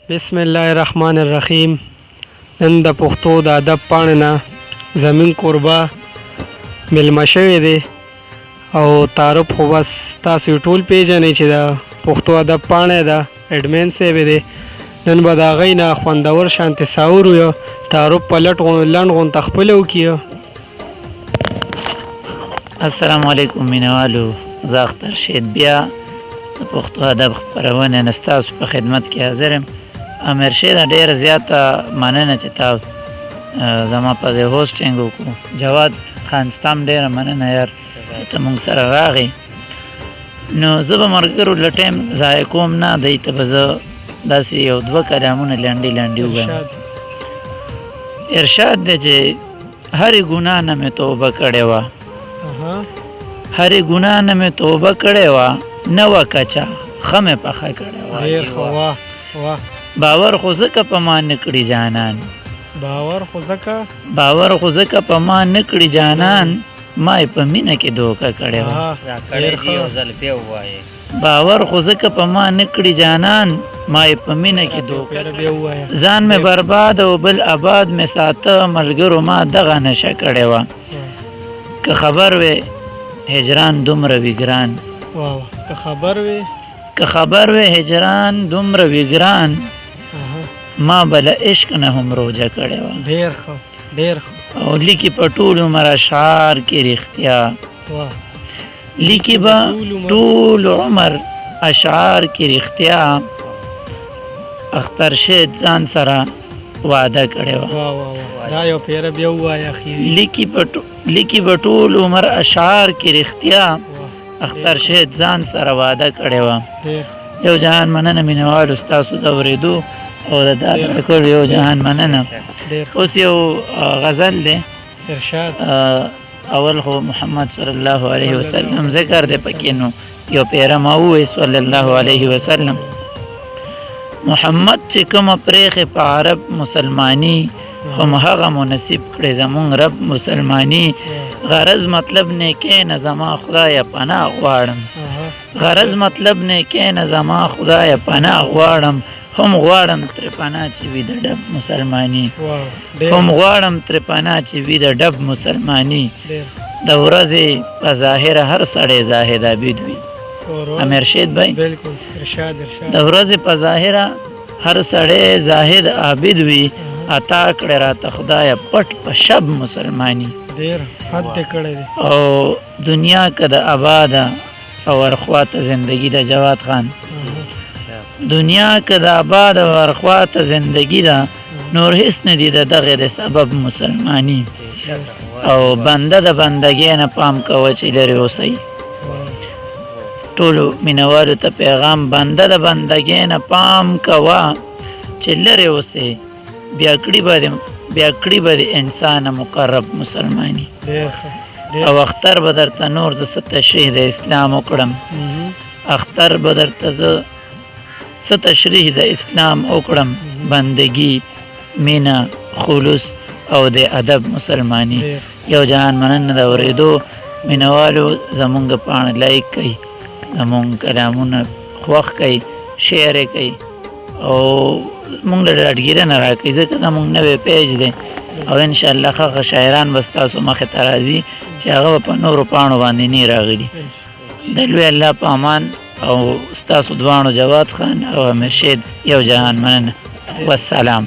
بسم الله الرحمن الرحیم. نن د پښتو د ادب پاڼې نه زمین کوربه میلمه شوی دی او تعارف خو بس تاسو ټول پیژنئ چې د پښتو ادب پاڼې ده. ایډمن صاحب دی. نن به د هغې نه خوندور شانتې ساور ویو تعارف په لنډ غونته خپله وکړي. السلام علیکم مینوالو، زه اختر شید بیا د پښتو ادب خپرونې نه ستاسو په خدمت کې حاضر یم. امیر شید ډېره زیاته مننه چې تاسو زما په ځای هوسټینګ وکړو. جواد خان ستا هم ډېره مننه یار چې ته موږ سره راغې. نو زه به ملګرو له ټایم ضایع کوم نه، دی ته به زه داسې یو دوه کلامونه لنډې ووایم. ارشاد دی چې هرې ګناه نه مې توبه کړې وه، هرې ګناه نه مې توبه کړې وه، نه وه کچه ښه مې پخه کړې وه. باور خو ځکه په ما نه کړي جانان، باور خو ځکه په ما نه کړي جانان، ما یې په مینه کې دوکه کړې وه. باور خو ځکه په ما نه کړي جانان، ما یې په مینه کې دوکه کړې وه. ځان مې برباد او بل آباد مې ساته، ملګرو ما دغه نشه کړې وه. که خبر وې هجران دومره وي ګران، که خبر وې هجران دومره وي ګران، ما به له عشق نه هم روجه کړې وه. او لیکي په ټول عمر اشعار کې رښتیا، لیکي به ټول عمر اشعار کې رښتیا، اختر شید ځان سره وعده کړې وه. لیکي به ټول عمر اشعار کې رښتیا، اختر شید ځان سره وعده کړې وه. یو جهان مننه مینوالو ستاسو د اورېدو او د کولو یو جهان مننه. اوس یو غزل دی اول خو محمد صلی الله علیه وسلم ذکر دی پکې، نو یو پیره ما ووایي صلی الله علیه وسلم. محمد چې کومه پرېښې په عرب مسلماني، همهغه مو نصیب کړې زمونږ رب مسلماني. غرض مطلب نیکۍ نه زما خدایه پناه غواړم، غرض مطلب نیکۍ نه زما خدایه پناه غواړم، هم غواړم ترې پناه چې وي د ډب مسلماني، هم غواړم ترې پناه چې وي د ډب مسلماني. د ورځې په ظاهره هر سړی زاهد عابد وي. امیر شید بھائی، د ورځې په ظاهره هر سړی زاهد عابد وي، عطا کړې راته خدایه پټ په شب مسلماني. او دنیا که د آباده او ورخواته زندگی د جواد خان، دنیا که د آباد او ورخواته زندگی ده، نور هیڅ نه دي د دغې د سبب مسلماني. او بنده د بندګۍ نه پام کوه چې لرې اوسئ. ټولو مینوالو ته پیغام، بنده د بندګۍ نه پام کوه چې لرې اوسئ، بیا کړي به د انسان مقرب مسلماني. او اختر به درته نور د څه تشریح د اسلام وکړم، اختر به درته زه څه تشریح د اسلام وکړم، بندگی، مینه، خلوص او د ادب مسلماني. یو جهان مننه د اورېدو. مینوالو زمونږ پاڼه لایک کوئ، زمونږ کلامونه خوښ کوئ، شیر یې کوئ او مونږ له ډاډګیرنه راکوئ، ځکه زمونږ نوی پیج دی او انشاءالله ښه شاعران به ستاسو مخې ته راځي چې هغه به په نورو پاڼو باندې نه راغلي. د لوی الله په امان او ستاسو دواړو جواد خان او امیر شید یو جهان مننه. والسلام.